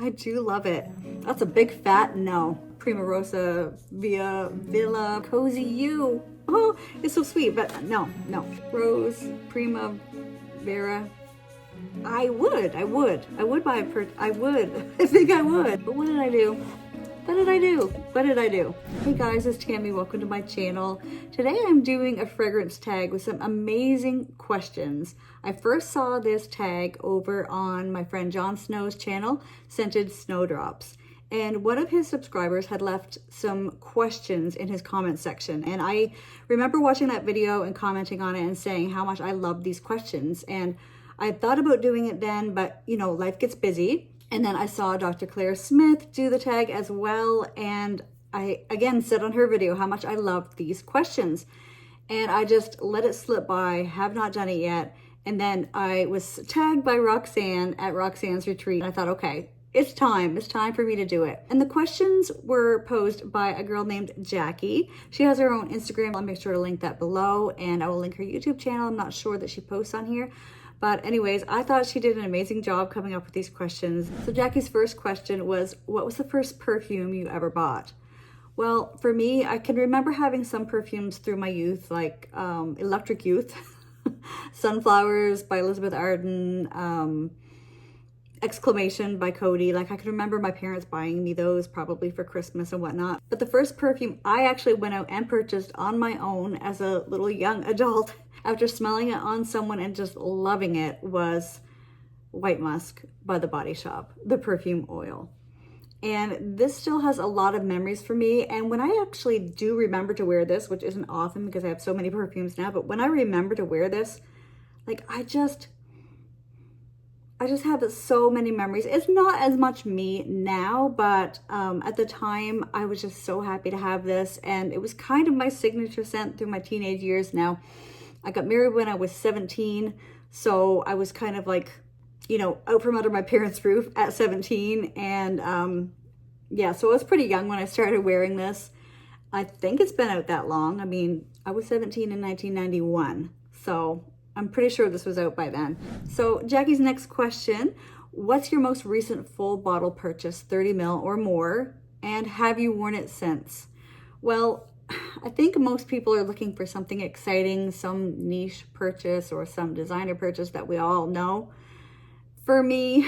I do love it. That's a big fat no. Prima Rosa, Villa, Cozy You. Oh, it's so sweet, but no. Rose, Prima, Vera. I would buy I would. I think I would. But what did I do? What did I do? Hey guys, it's Tammy. Welcome to my channel. Today I'm doing a fragrance tag with some amazing questions. I first saw this tag over on my friend Jon Snow's channel, Scented Snowdrops. And one of his subscribers had left some questions in his comment section. And I remember watching that video and commenting on it and saying how much I love these questions. And I thought about doing it then, but you know, life gets busy. And then I saw Dr. Claire Smith do the tag as well. And I, again, said on her video how much I loved these questions. And I just let it slip by, have not done it yet. And then I was tagged by Roxanne at Roxanne's retreat. And I thought, okay, it's time for me to do it. And the questions were posed by a girl named Jackie. She has her own Instagram. I'll make sure to link that below. And I will link her YouTube channel. I'm not sure that she posts on here. But anyways, I thought she did an amazing job coming up with these questions. So Jackie's first question was, what was the first perfume you ever bought? Well, for me, I can remember having some perfumes through my youth, like Electric Youth, Sunflowers by Elizabeth Arden, Exclamation by Cody. Like I can remember my parents buying me those probably for Christmas and whatnot. But the first perfume I actually went out and purchased on my own as a little young adult after smelling it on someone and just loving it was White Musk by The Body Shop, the perfume oil. And this still has a lot of memories for me. And when I actually do remember to wear this, which isn't often because I have so many perfumes now, but when I remember to wear this, like I just have so many memories. It's not as much me now, but at the time I was just so happy to have this. And it was kind of my signature scent through my teenage years. Now, I got married when I was 17. So I was kind of like, you know, out from under my parents' roof at 17. And yeah, so I was pretty young when I started wearing this. I think it's been out that long. I mean, I was 17 in 1991. So I'm pretty sure this was out by then. So Jackie's next question, what's your most recent full bottle purchase, 30 ml or more? And have you worn it since? Well, I think most people are looking for something exciting, some niche purchase or some designer purchase that we all know. For me,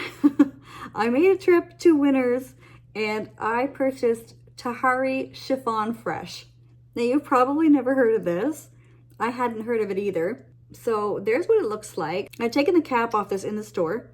I made a trip to Winners and I purchased Tahari Chiffon Fresh. Now you've probably never heard of this. I hadn't heard of it either. So there's what it looks like. I'd taken the cap off this in the store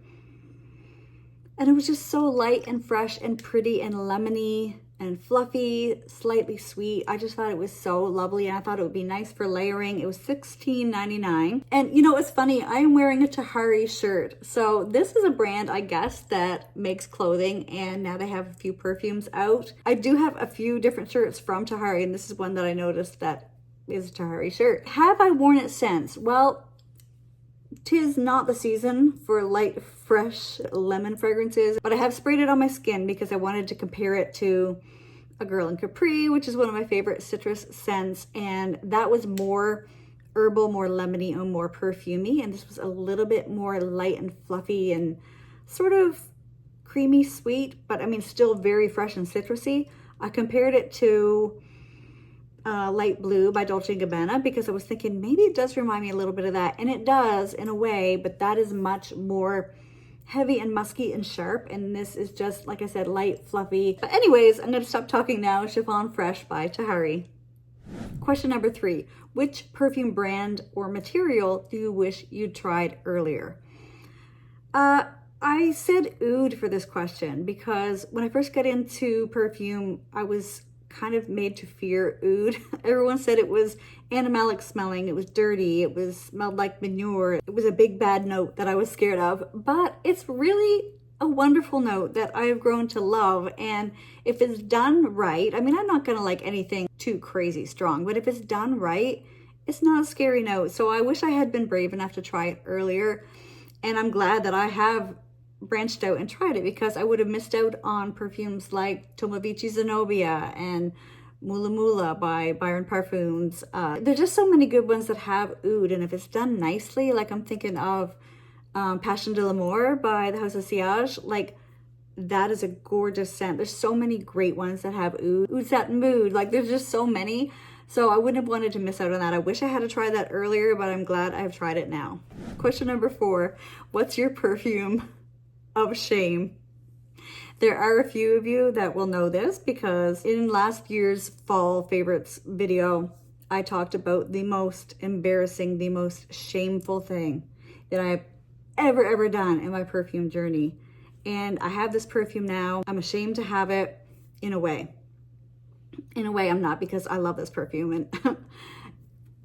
and it was just so light and fresh and pretty and lemony and fluffy, slightly sweet. I just thought it was so lovely and I thought it would be nice for layering. It was $16.99. And you know, it's funny, I am wearing a Tahari shirt. So this is a brand, I guess, that makes clothing and now they have a few perfumes out. I do have a few different shirts from Tahari and this is one that I noticed that is a Tahari shirt. Have I worn it since? Well, 'tis not the season for light, fresh lemon fragrances, but I have sprayed it on my skin because I wanted to compare it to A Girl in Capri, which is one of my favorite citrus scents, and that was more herbal, more lemony, and more perfumey, and this was a little bit more light and fluffy and sort of creamy sweet, but I mean still very fresh and citrusy. I compared it to Light Blue by Dolce & Gabbana because I was thinking maybe it does remind me a little bit of that, and it does in a way, but that is much more heavy and musky and sharp, and this is just, like I said, light, fluffy. But anyways, I'm going to stop talking now. Chiffon Fresh by Tahari. Question number 3. Which perfume brand or material do you wish you'd tried earlier? I said oud for this question because when I first got into perfume, I was kind of made to fear oud. Everyone said it was animalic smelling, it was dirty, it smelled like manure, it was a big bad note that I was scared of, but it's really a wonderful note that I have grown to love. And if it's done right, I mean, I'm not gonna like anything too crazy strong, but if it's done right, it's not a scary note. So I wish I had been brave enough to try it earlier, and I'm glad that I have branched out and tried it because I would have missed out on perfumes like Tomovici Zenobia and Mula Mula by Byron Perfumes. There's just so many good ones that have oud, and if it's done nicely, like I'm thinking of Passion de l'Amour by the House of Sillage, like that is a gorgeous scent. There's so many great ones that have ooze that mood. Like there's just so many. So I wouldn't have wanted to miss out on that. I wish I had to try that earlier, but I'm glad I've tried it now. Question number 4, what's your perfume of shame? There are a few of you that will know this because in last year's fall favorites video, I talked about the most embarrassing, the most shameful thing that I've ever done in my perfume journey. And I have this perfume now. I'm ashamed to have it in a way. In a way I'm not, because I love this perfume, and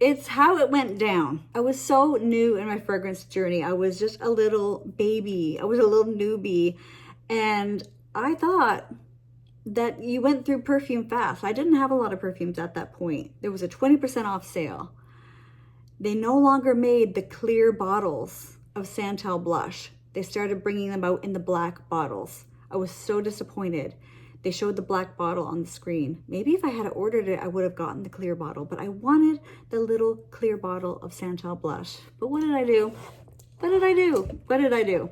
it's how it went down. I was so new in my fragrance journey. I was just a little baby. I was a little newbie, and I thought that you went through perfume fast. I didn't have a lot of perfumes at that point. There was a 20% off sale. They no longer made the clear bottles of Santal blush. They started bringing them out in the black bottles. I was so disappointed. They showed the black bottle on the screen. Maybe if I had ordered it, I would have gotten the clear bottle, but I wanted the little clear bottle of Santal blush. But what did I do? What did I do? What did I do?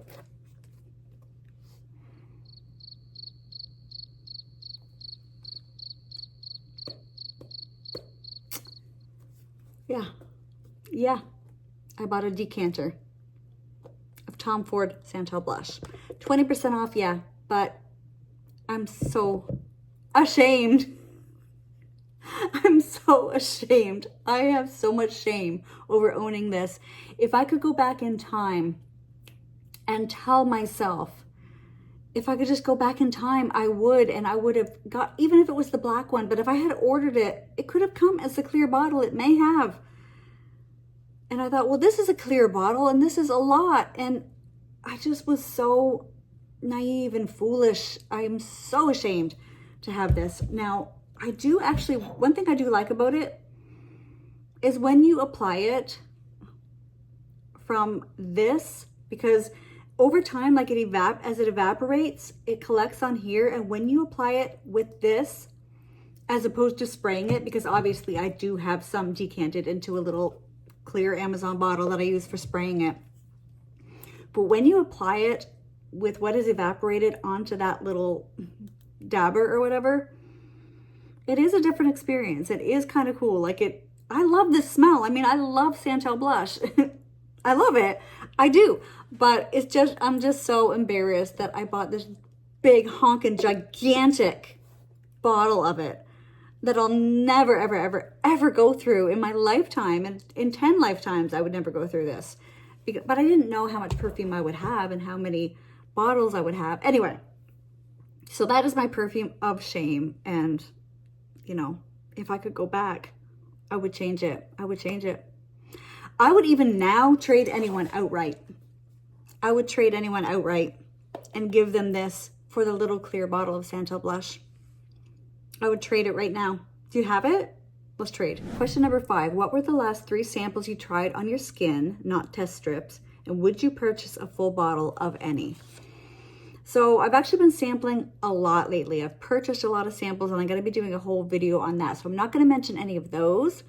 Yeah, I bought a decanter of Tom Ford Santal blush. 20% off, yeah, but I'm so ashamed. I'm so ashamed. I have so much shame over owning this. If I could go back in time and tell myself, if I could just go back in time, I would, and I would have got, even if it was the black one, but if I had ordered it, it could have come as a clear bottle. It may have. And I thought, well, this is a clear bottle and this is a lot. And I just was so naive and foolish. I am so ashamed to have this. Now, I do actually, one thing I do like about it is when you apply it from this, because over time, like as it evaporates, it collects on here. And when you apply it with this, as opposed to spraying it, because obviously I do have some decanted into a little clear Amazon bottle that I use for spraying it. But when you apply it with what is evaporated onto that little dabber or whatever, it is a different experience. It is kind of cool. Like I love this smell. I mean, I love Santal blush. I love it. I do. But it's just, I'm just so embarrassed that I bought this big honking gigantic bottle of it that I'll never, ever go through in my lifetime. And in 10 lifetimes, I would never go through this. But I didn't know how much perfume I would have and how many bottles I would have. Anyway, so that is my perfume of shame. And, you know, if I could go back, I would change it. I would change it. I would even now trade anyone outright. I would trade anyone outright and give them this for the little clear bottle of Santal blush. I would trade it right now. Do you have it? Let's trade. Question number 5. What were the last 3 samples you tried on your skin, not test strips? And would you purchase a full bottle of any? So I've actually been sampling a lot lately. I've purchased a lot of samples and I'm going to be doing a whole video on that. So I'm not going to mention any of those,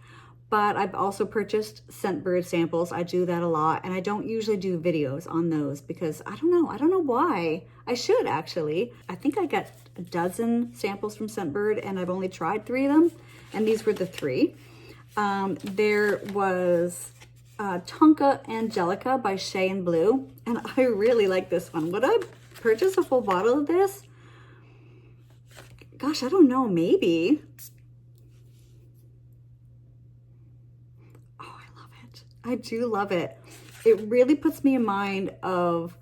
but I've also purchased Scentbird samples. I do that a lot, and I don't usually do videos on those because I don't know why. I should actually. I think I got a dozen samples from Scentbird and I've only tried 3 of them, and these were the 3. There was Tonka Angelica by Shea and Blue, and I really like this one. Would I purchase a full bottle of this? Gosh, I don't know, maybe. I do love it. It really puts me in mind of,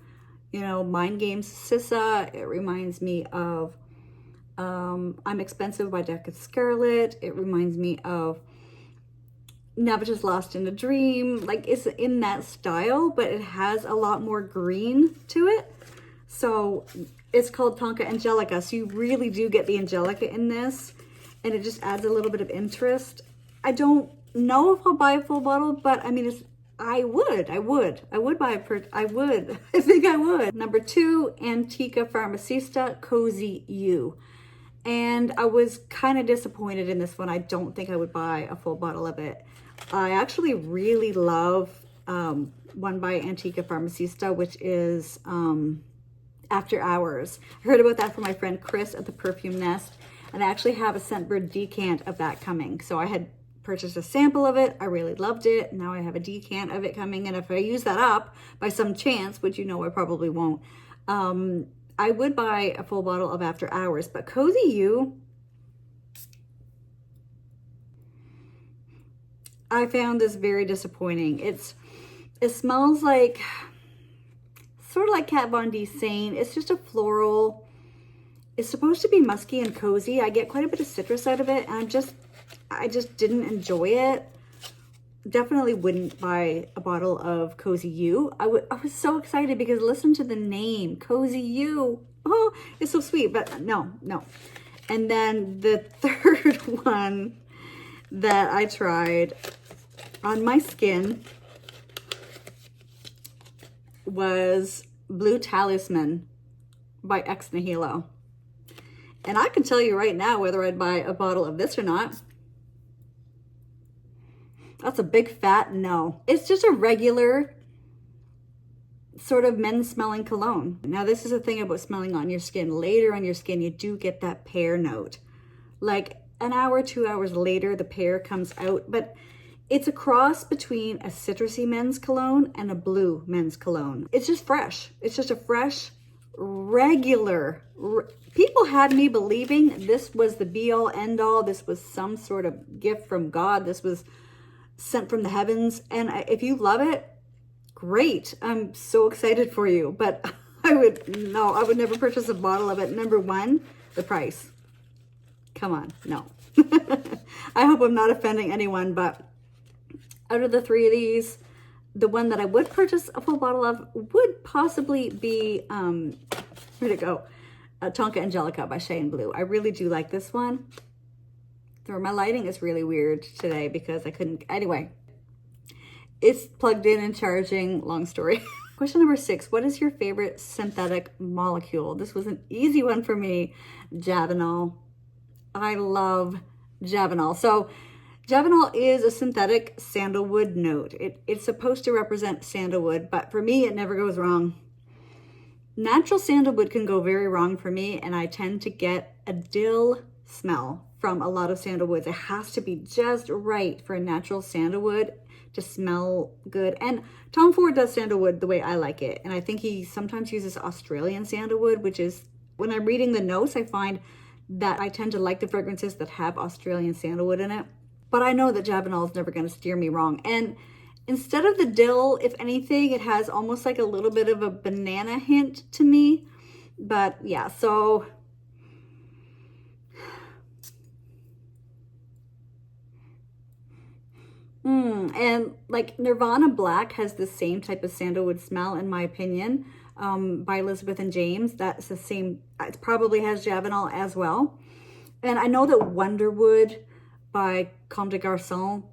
you know, Mind Games Sissa. It reminds me of I'm Expensive by Deckard Scarlett. It reminds me of Never Just Lost in a Dream. Like, it's in that style, but it has a lot more green to it. So it's called Tonka Angelica. So you really do get the Angelica in this, and it just adds a little bit of interest. I don't know if I'll buy a full bottle, but I mean, I would buy I think I would. Number 2, Antica Pharmacista Cozy You. And I was kind of disappointed in this one. I don't think I would buy a full bottle of it. I actually really love one by Antica Pharmacista, which is After Hours. I heard about that from my friend Chris at the Perfume Nest, and I actually have a Scentbird decant of that coming. So I had purchased a sample of it. I really loved it. Now I have a decant of it coming, and if I use that up by some chance, which you know I probably won't, I would buy a full bottle of After Hours. But Cozy You, I found this very disappointing. It smells like, sort of like Kat Von D Sane. It's just a floral. It's supposed to be musky and cozy. I get quite a bit of citrus out of it, and I just didn't enjoy it. Definitely wouldn't buy a bottle of Cozy You. I was so excited because listen to the name, Cozy You. Oh, it's so sweet, but no. And then the third one that I tried on my skin was Blue Talisman by Ex Nihilo. And I can tell you right now whether I'd buy a bottle of this or not. That's a big fat no. It's just a regular sort of men's smelling cologne. Now this is the thing about smelling on your skin. Later on your skin, you do get that pear note. Like an hour, 2 hours later, the pear comes out, but it's a cross between a citrusy men's cologne and a blue men's cologne. It's just fresh. It's just a fresh, regular. People had me believing this was the be all end all. This was some sort of gift from God. This was sent from the heavens. And if you love it, great. I'm so excited for you. But I would never purchase a bottle of it. Number one, the price. Come on, no. I hope I'm not offending anyone, but out of the three of these, the one that I would purchase a full bottle of would possibly be, where'd it go? Tonka Angelica by Shea and Blue. I really do like this one. My lighting is really weird today because I couldn't, anyway. It's plugged in and charging, long story. Question number 6, what is your favorite synthetic molecule? This was an easy one for me. Javanol. I love Javanol. So Javanol is a synthetic sandalwood note. It's supposed to represent sandalwood, but for me, it never goes wrong. Natural sandalwood can go very wrong for me, and I tend to get a dill smell from a lot of sandalwoods. It has to be just right for a natural sandalwood to smell good. And Tom Ford does sandalwood the way I like it. And I think he sometimes uses Australian sandalwood, which is, when I'm reading the notes, I find that I tend to like the fragrances that have Australian sandalwood in it. But I know that Javanol is never going to steer me wrong. And instead of the dill, if anything, it has almost like a little bit of a banana hint to me. But yeah, so and like Nirvana Black has the same type of sandalwood smell, in my opinion, by Elizabeth and James. That's the same. It probably has Javanol as well. And I know that Wonderwood by Comme des Garçons,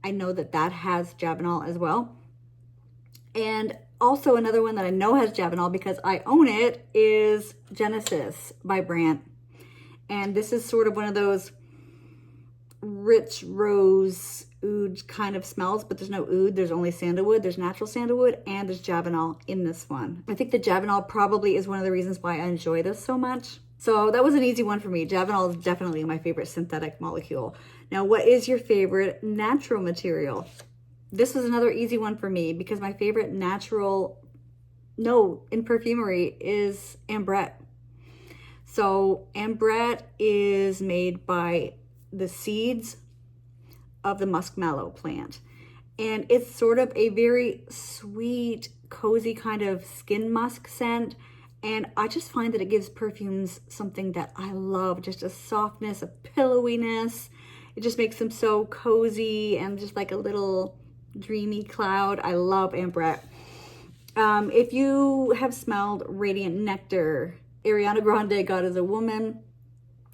I know that that has Javanol as well. And also another one that I know has Javanol because I own it is Genesis by Brandt. And this is sort of one of those rich rose oud kind of smells, but there's no oud, there's only sandalwood, there's natural sandalwood, and there's Javanol in this one. I think the Javanol probably is one of the reasons why I enjoy this so much. So that was an easy one for me. Javanol is definitely my favorite synthetic molecule. Now, what is your favorite natural material? This was another easy one for me because my favorite natural note in perfumery is ambrette. So ambrette is made by the seeds of the muskmallow plant. And it's sort of a very sweet, cozy kind of skin musk scent. And I just find that it gives perfumes something that I love, just a softness, a pillowiness. It just makes them so cozy and just like a little dreamy cloud. I love ambrette. If you have smelled Radiant Nectar, Ariana Grande, God is a Woman,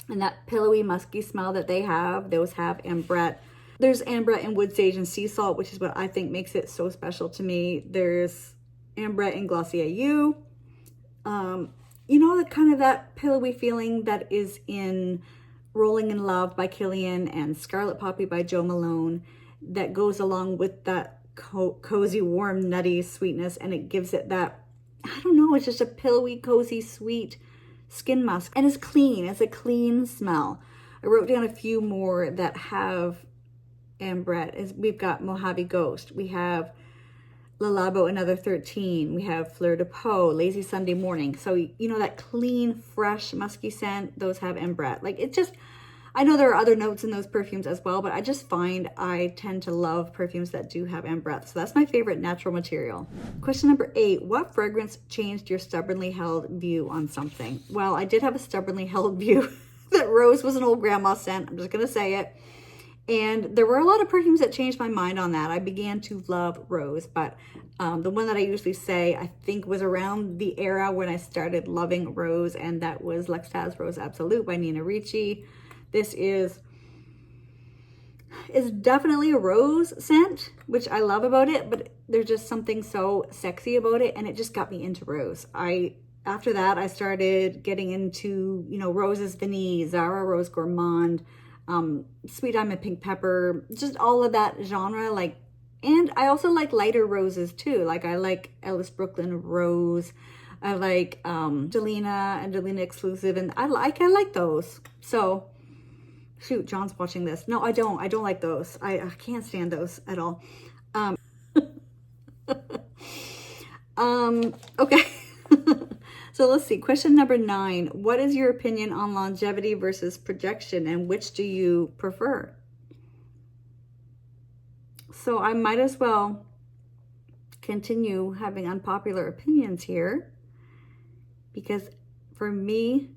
and that pillowy, musky smell that they have, those have ambrette. There's ambrette in wood sage and sea salt, which is what I think makes it so special to me. There's ambrette in Glossier You. You know, the kind of that pillowy feeling that is in Rolling in Love by Kilian and Scarlet Poppy by Jo Malone that goes along with that cozy, warm, nutty sweetness, and it gives it that I don't know, it's just a pillowy, cozy, sweet skin musk. And it's clean. It's a clean smell. I wrote down a few more that have ambrette. We've got Mojave Ghost. We have Le Labo Another 13. We have Fleur de Peau, Lazy Sunday Morning. So, you know, that clean, fresh, musky scent, those have ambrette. Like, it just, I know there are other notes in those perfumes as well, but I just find I tend to love perfumes that do have ambrette. So that's my favorite natural material. Question number 8, what fragrance changed your stubbornly held view on something? Well, I did have a stubbornly held view that rose was an old grandma scent. I'm just going to say it. And there were a lot of perfumes that changed my mind on that. I began to love rose, but the one that I usually say, I think was around the era when I started loving rose, and that was L'Extase Rose Absolute by Nina Ricci. This is definitely a rose scent, which I love about it, but there's just something so sexy about it, and it just got me into rose. After that, I started getting into, you know, Roses Vanille, Zara Rose Gourmand, Sweet Diamond Pink Pepper, just all of that genre. Like, and I also like lighter roses too. Like, I like Ellis Brooklyn Rose. I like Delina and Delina Exclusive, and I like those. So, shoot, John's watching this. No, I don't like those. I can't stand those at all. Okay. So let's see. Question number 9. What is your opinion on longevity versus projection, and which do you prefer? So I might as well continue having unpopular opinions here, because for me,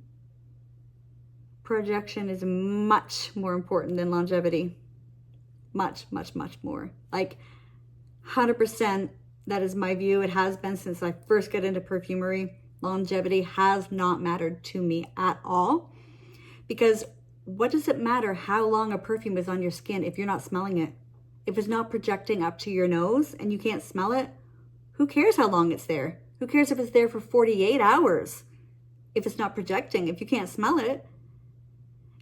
projection is much more important than longevity. Much, much, much more. Like 100%, that is my view. It has been since I first got into perfumery. Longevity has not mattered to me at all, because what does it matter how long a perfume is on your skin if you're not smelling it? If it's not projecting up to your nose and you can't smell it, who cares how long it's there? Who cares if it's there for 48 hours? If it's not projecting, if you can't smell it.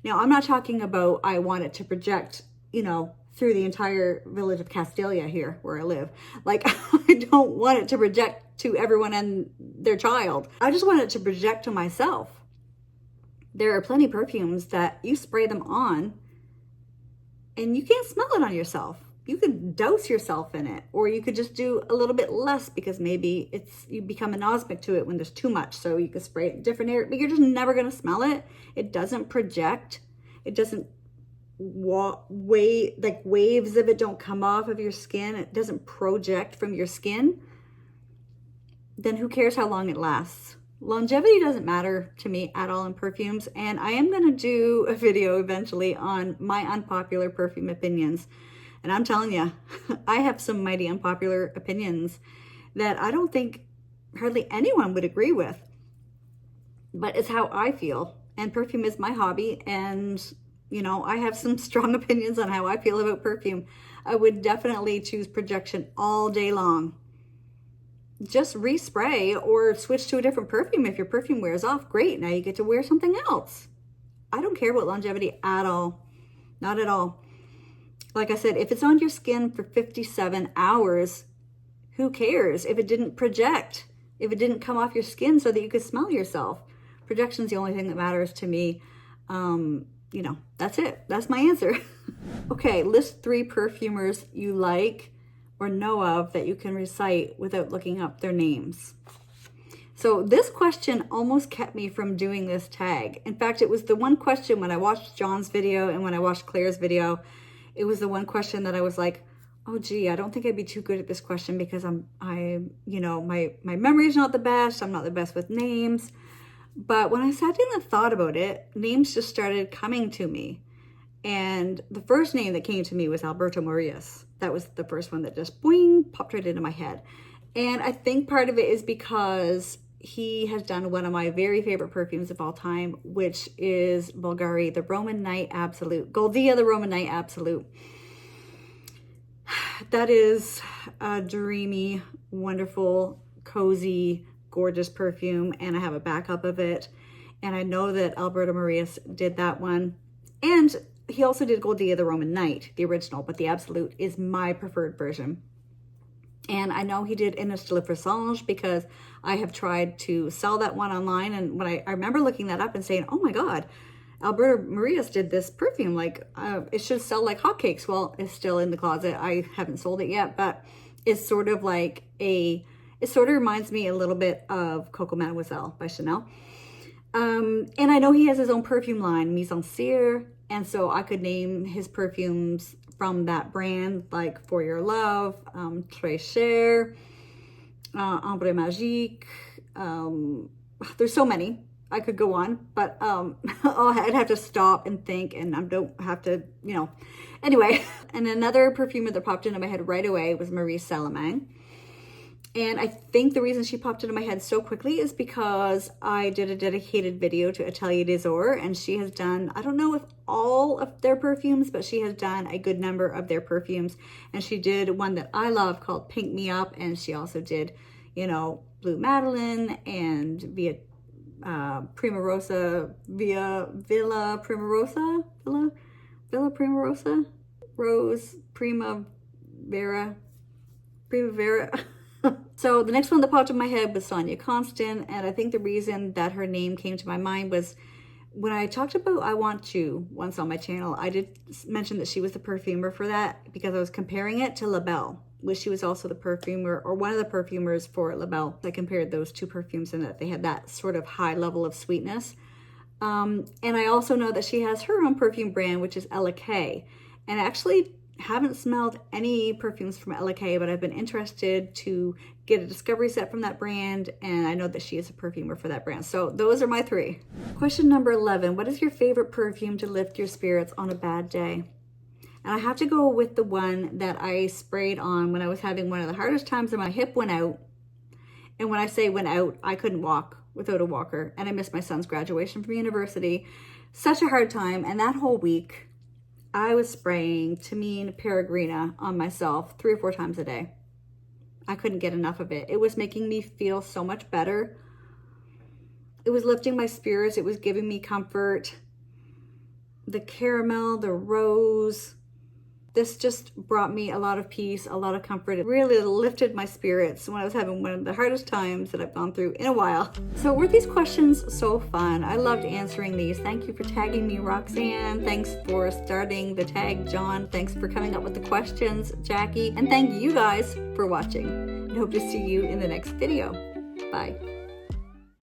Now, I'm not talking about I want it to project, you know, through the entire village of Castalia here where I live. Like, I don't want it to project to everyone and their child. I just want it to project to myself. There are plenty of perfumes that you spray them on and you can't smell it on yourself. You could douse yourself in it, or you could just do a little bit less, because maybe you become anosmic to it when there's too much. So you could spray it in different areas, but you're just never going to smell it. It doesn't project. It doesn't like waves of it don't come off of your skin. It doesn't project from your skin. Then who cares how long it lasts? Longevity doesn't matter to me at all in perfumes, and I am going to do a video eventually on my unpopular perfume opinions. And I'm telling you, I have some mighty unpopular opinions that I don't think hardly anyone would agree with, but it's how I feel. And perfume is my hobby, and you know, I have some strong opinions on how I feel about perfume. I would definitely choose projection all day long. Just respray or switch to a different perfume. If your perfume wears off, great. Now you get to wear something else. I don't care about longevity at all. Not at all. Like I said, if it's on your skin for 57 hours, who cares if it didn't project? If it didn't come off your skin so that you could smell yourself? Projection's the only thing that matters to me. You know, that's it. That's my answer. Okay, list 3 perfumers you like or know of that you can recite without looking up their names. So this question almost kept me from doing this tag. In fact, it was the one question when I watched John's video and when I watched Claire's video, it was the one question that I was like, oh gee, I don't think I'd be too good at this question, because you know, my memory is not the best. I'm not the best with names. But when I sat down and thought about it, names just started coming to me. And the first name that came to me was Alberto Morillas. That was the first one that just boing, popped right into my head. And I think part of it is because he has done one of my very favorite perfumes of all time, which is Bulgari, the Roman Night Absolute. Goldia, the Roman Night Absolute. That is a dreamy, wonderful, cozy, gorgeous perfume, and I have a backup of it. And I know that Alberto Morillas did that one. And he also did Goldia, the Roman Night, the original, but the Absolute is my preferred version. And I know he did Innis de la Versange because I have tried to sell that one online. And when I remember looking that up and saying, oh my God, Alberto Marias did this perfume, like it should sell like hotcakes. Well, it's still in the closet. I haven't sold it yet, but it's sort of like it sort of reminds me a little bit of Coco Mademoiselle by Chanel. And I know he has his own perfume line, Mise en Cire, and so I could name his perfumes from that brand, like For Your Love, Très Cher, Ombre Magique. There's so many. I could go on, but I'd have to stop and think, and I don't have to, you know. Anyway, and another perfumer that popped into my head right away was Marie Salamang. And I think the reason she popped into my head so quickly is because I did a dedicated video to Atelier des Ors, and she has done, I don't know if all of their perfumes, but she has done a good number of their perfumes. And she did one that I love called Pink Me Up, and she also did, you know, Blue Madeleine and Villa Primorosa, Rose Primavera. So the next one that popped in my head was Sonia Constant, and I think the reason that her name came to my mind was when I talked about I Want You once on my channel, I did mention that she was the perfumer for that because I was comparing it to La Belle, which she was also the perfumer or one of the perfumers for La Belle. I compared those two perfumes and that they had that sort of high level of sweetness. And I also know that she has her own perfume brand, which is Ella K. And I actually haven't smelled any perfumes from Ella K, but I've been interested to get a discovery set from that brand, and I know that she is a perfumer for that brand. So those are my three. Question number 11, what is your favorite perfume to lift your spirits on a bad day? And I have to go with the one that I sprayed on when I was having one of the hardest times and my hip went out. And when I say went out, I couldn't walk without a walker, and I missed my son's graduation from university. Such a hard time, and that whole week, I was spraying Tamine Peregrina on myself 3 or 4 times a day. I couldn't get enough of it. It was making me feel so much better. It was lifting my spirits. It was giving me comfort. The caramel, the rose, this just brought me a lot of peace, a lot of comfort. It really lifted my spirits when I was having one of the hardest times that I've gone through in a while. So were these questions so fun? I loved answering these. Thank you for tagging me, Roxanne. Thanks for starting the tag, John. Thanks for coming up with the questions, Jackie. And thank you guys for watching. I hope to see you in the next video. Bye.